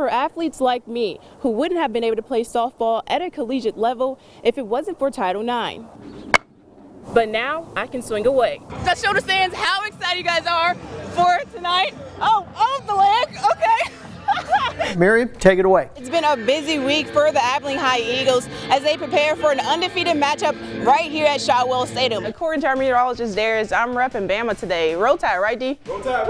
For athletes like me, who wouldn't have been able to play softball at a collegiate level if it wasn't for Title IX. But now I can swing away. Let's show the fans how excited you guys are for tonight. Oh, the leg, okay. Miriam, take it away. It's been a busy week for the Abilene High Eagles as they prepare for an undefeated matchup right here at Shotwell Stadium. According to our meteorologist Darius, I'm repping Bama today. Roll Tide, right, D? Roll Tide.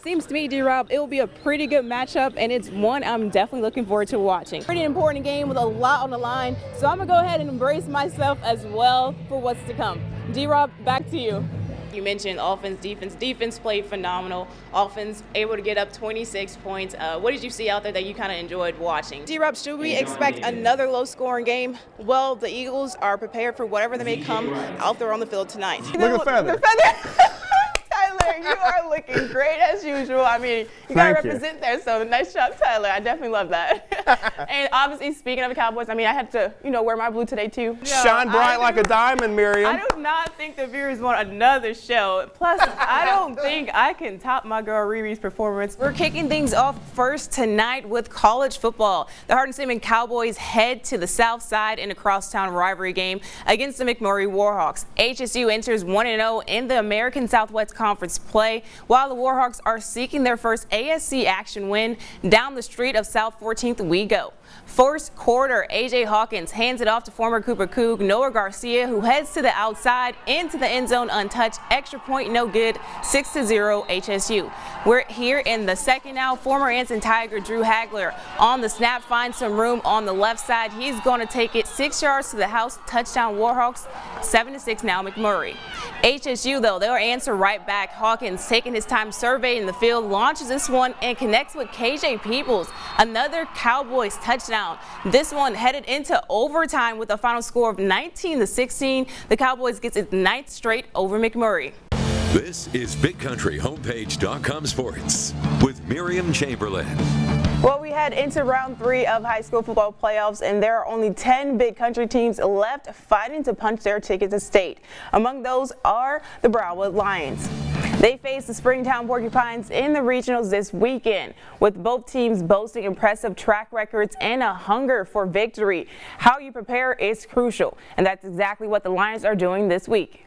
Seems to me, D-Rob, it will be a pretty good matchup, and it's one I'm definitely looking forward to watching. Pretty important game with a lot on the line, so I'm going to go ahead and embrace myself as well for what's to come. D-Rob, back to you. You mentioned offense, defense. Defense played phenomenal. Offense able to get up 26 points. What did you see out there that you kind of enjoyed watching? D-Rob, should we expect another low-scoring game? Well, the Eagles are prepared for whatever they may come out there on the field tonight. Look at the feather. Tyler, you are looking great as usual. I mean, you got to represent there, so nice job, Tyler. I definitely love that. And obviously, speaking of the Cowboys, I mean, I had to, wear my blue today, too. Shine bright like a diamond, Miriam. I do not think the viewers want another show. Plus, I don't think I can top my girl Riri's performance. We're kicking things off first tonight with college football. The Hardin-Simmons Cowboys head to the South Side in a crosstown rivalry game against the McMurray Warhawks. HSU enters 1-0 in the American Southwest Conference play, while the Warhawks are seeking their first ASC action win. Down the street of South 14th we go. First quarter, A.J. Hawkins hands it off to former Cooper Coug Noah Garcia, who heads to the outside into the end zone untouched. Extra point no good, 6-0 HSU. We're here in the second now. Former Anson Tiger Drew Hagler on the snap finds some room on the left side. He's going to take it 6 yards to the house. Touchdown Warhawks, 7-6 now McMurray. HSU, though, they'll answer right back. Hawkins, taking his time surveying the field, launches this one and connects with KJ Peoples. Another Cowboys touchdown. This one headed into overtime with a final score of 19-16. The Cowboys gets its 9th straight over McMurray. This is BigCountryHomepage.com Sports with Miriam Chamberlain. Well, we head into round 3 of high school football playoffs, and there are only 10 Big Country teams left fighting to punch their ticket to state. Among those are the Brownwood Lions. They face the Springtown Porcupines in the regionals this weekend, with both teams boasting impressive track records and a hunger for victory. How you prepare is crucial, and that's exactly what the Lions are doing this week.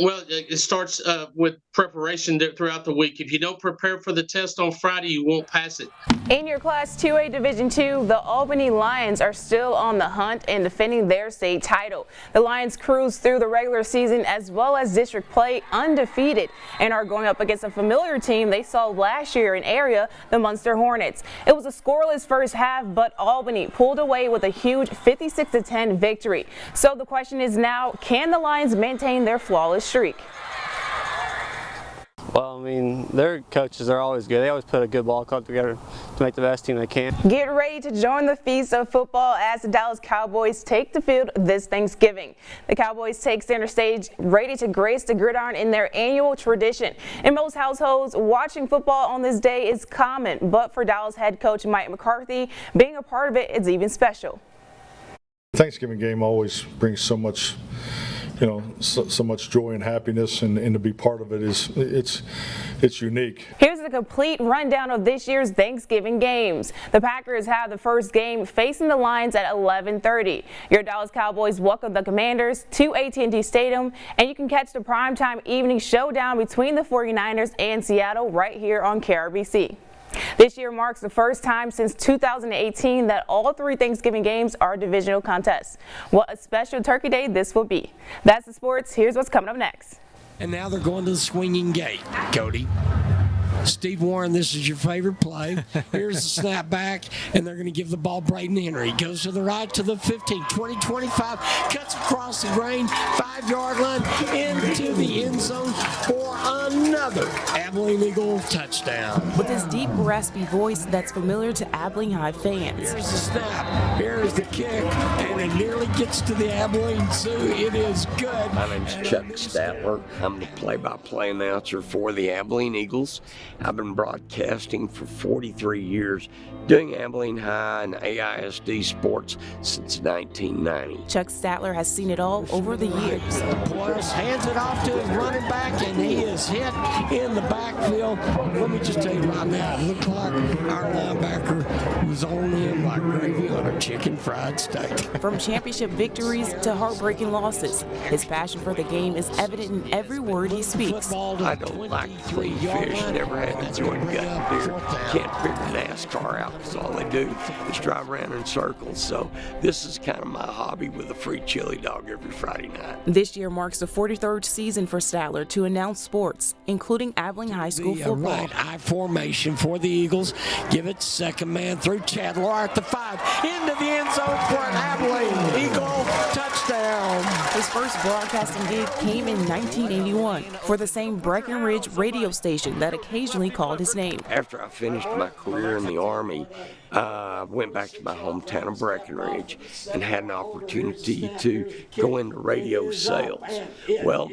Well, it starts with preparation throughout the week. If you don't prepare for the test on Friday, you won't pass it. In your Class 2A Division II, the Albany Lions are still on the hunt and defending their state title. The Lions cruise through the regular season as well as district play undefeated and are going up against a familiar team they saw last year in area, the Munster Hornets. It was a scoreless first half, but Albany pulled away with a huge 56-10 victory. So the question is now, can the Lions maintain their flawless streak? Well, I mean, their coaches are always good. They always put a good ball club together to make the best team they can. Get ready to join the feast of football as the Dallas Cowboys take the field this Thanksgiving. The Cowboys take center stage, ready to grace the gridiron in their annual tradition. In most households, watching football on this day is common, but for Dallas head coach Mike McCarthy, being a part of it is even special. Thanksgiving game always brings so much, so much joy and happiness, and to be part of it it's unique. Here's a complete rundown of this year's Thanksgiving games. The Packers have the first game facing the Lions at 11:30. Your Dallas Cowboys welcome the Commanders to AT&T Stadium, and you can catch the primetime evening showdown between the 49ers and Seattle right here on KRBC. This year marks the first time since 2018 that all 3 Thanksgiving games are divisional contests. What a special Turkey Day this will be. That's the sports. Here's what's coming up next. And now they're going to the swinging gate, Cody. Steve Warren, this is your favorite play. Here's the snap back, and they're going to give the ball Braden Henry. Goes to the right to the 15, 20, 25, cuts across the grain, 5-yard line, into the end zone for another Abilene Eagle touchdown. With his deep, raspy voice that's familiar to Abilene High fans. Here's the snap, here's the kick, and it nearly gets to the Abilene Zoo. It is good. My name's Chuck Statler. I'm the play-by-play announcer for the Abilene Eagles. I've been broadcasting for 43 years, doing Abilene High and AISD sports since 1990. Chuck Statler has seen it all over the years. Boyles hands it off to his running back, and he is hit in the backfield. Let me just tell you right now, it looked like our linebacker was on him like gravy on a chicken fried steak. From championship victories to heartbreaking losses, his passion for the game is evident in every word he speaks. I don't like clean fish, never had to join gut deer. Can't figure NASCAR out because all they do is drive around in circles. So this is kind of my hobby with a free chili dog every Friday night. This year marks the 43rd season for Statler to announce sports, including Abilene High School football. Right eye formation for the Eagles. Give it second man through Chad Lahr at the 5. Into the end zone for an Abilene Eagle touchdown. His first broadcasting gig came in 1981 for the same Breckenridge radio station that occasionally called his name. After I finished my career in the Army, I went back to my hometown of Breckenridge and had an opportunity to go into radio sales. Well,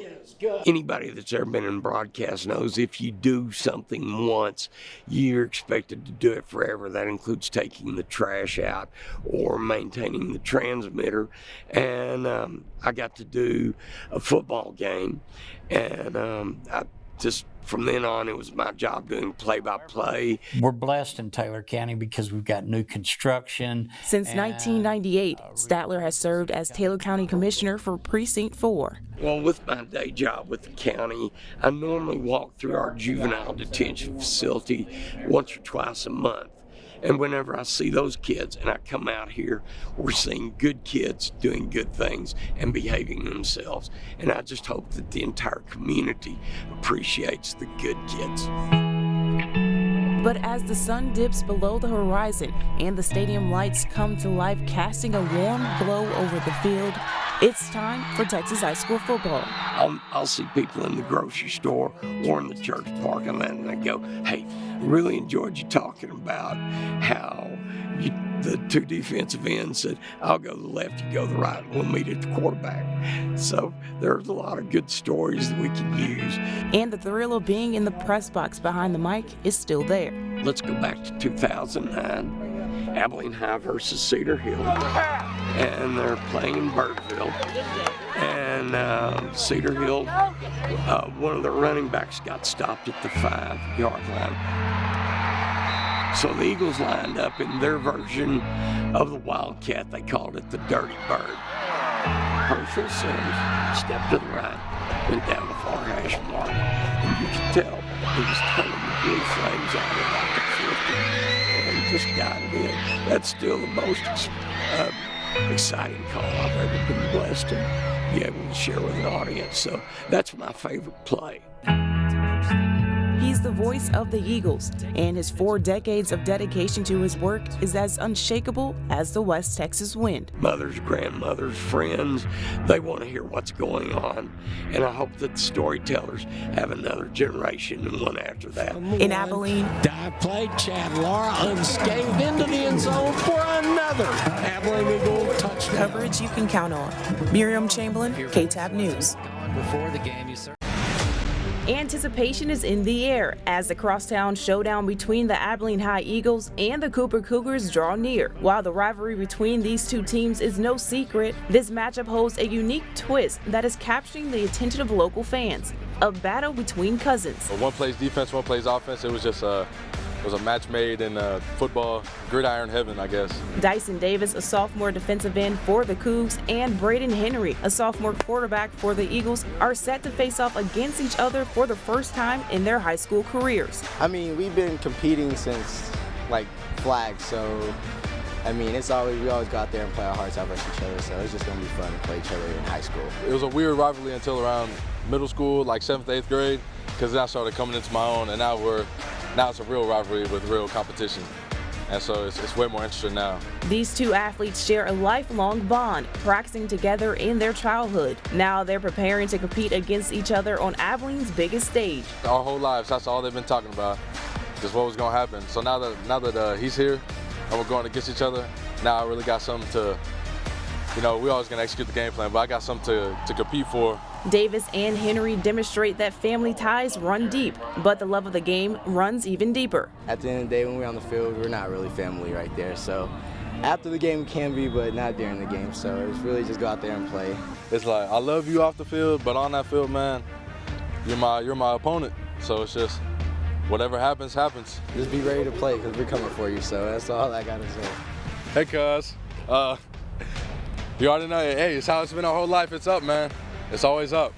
anybody that's ever been in broadcast knows if you do something once, you're expected to do it forever. That includes taking the trash out or maintaining the transmitter. And I got to do a football game, and I just from then on, it was my job doing play-by-play. We're blessed in Taylor County because we've got new construction. Since 1998, Statler has served as Taylor County Commissioner for Precinct 4. Well, with my day job with the county, I normally walk through our juvenile detention facility once or twice a month. And whenever I see those kids and I come out here, we're seeing good kids doing good things and behaving themselves. And I just hope that the entire community appreciates the good kids. But as the sun dips below the horizon and the stadium lights come to life, casting a warm glow over the field, it's time for Texas high school football. I'll see people in the grocery store or in the church parking lot, and I go, hey, really enjoyed you talking about how the two defensive ends said, I'll go to the left, you go to the right, and we'll meet at the quarterback. So there's a lot of good stories that we can use. And the thrill of being in the press box behind the mic is still there. Let's go back to 2009, Abilene High versus Cedar Hill, and they're playing in Burtville. And Cedar Hill, one of their running backs got stopped at the 5-yard line. So the Eagles lined up in their version of the Wildcat. They called it the Dirty Bird. Herschel Sims stepped to the right, went down the far hash mark, and you could tell he was turning the blue flames out of like a 50, and just got it in. That's still the most exciting call I've ever been blessed to be able to share with an audience. So that's my favorite play. He's the voice of the Eagles, and his 4 decades of dedication to his work is as unshakable as the West Texas wind. Mothers, grandmothers, friends, they want to hear what's going on, and I hope that the storytellers have another generation and one after that. In Abilene, Dive play, Chad Lahr unscathed into the end zone for another Abilene Eagle touchdown. coverage you can count on. Miriam Chamberlain, KTAB News. Before the game, you Anticipation is in the air as the crosstown showdown between the Abilene High Eagles and the Cooper Cougars draw near. While the rivalry between these two teams is no secret, this matchup holds a unique twist that is capturing the attention of local fans. A battle between cousins. One plays defense, one plays offense. It was just a match made in football, gridiron heaven, I guess. Dyson Davis, a sophomore defensive end for the Cougs, and Braden Henry, a sophomore quarterback for the Eagles, are set to face off against each other for the first time in their high school careers. I mean, we've been competing since like flag, so I mean, we always go out there and play our hearts out versus each other, so it's just gonna be fun to play each other in high school. It was a weird rivalry until around middle school, like 7th, 8th grade, because then I started coming into my own, and now it's a real rivalry with real competition. And so it's way more interesting now. These two athletes share a lifelong bond, practicing together in their childhood. Now they're preparing to compete against each other on Abilene's biggest stage. Our whole lives, that's all they've been talking about, just what was going to happen. So now that he's here and we're going against each other, now I really got something to, we always going to execute the game plan, but I got something to compete for Davis and Henry demonstrate that family ties run deep, but the love of the game runs even deeper. At the end of the day, when we're on the field, we're not really family right there. So after the game, we can be, but not during the game. So it's really just go out there and play. It's like, I love you off the field, but on that field, man, you're my opponent. So it's just, whatever happens, happens. Just be ready to play because we're coming for you. So that's all I got to say. Hey, cuz. You already know, hey, it's how it's been our whole life. It's up, man. It's always up.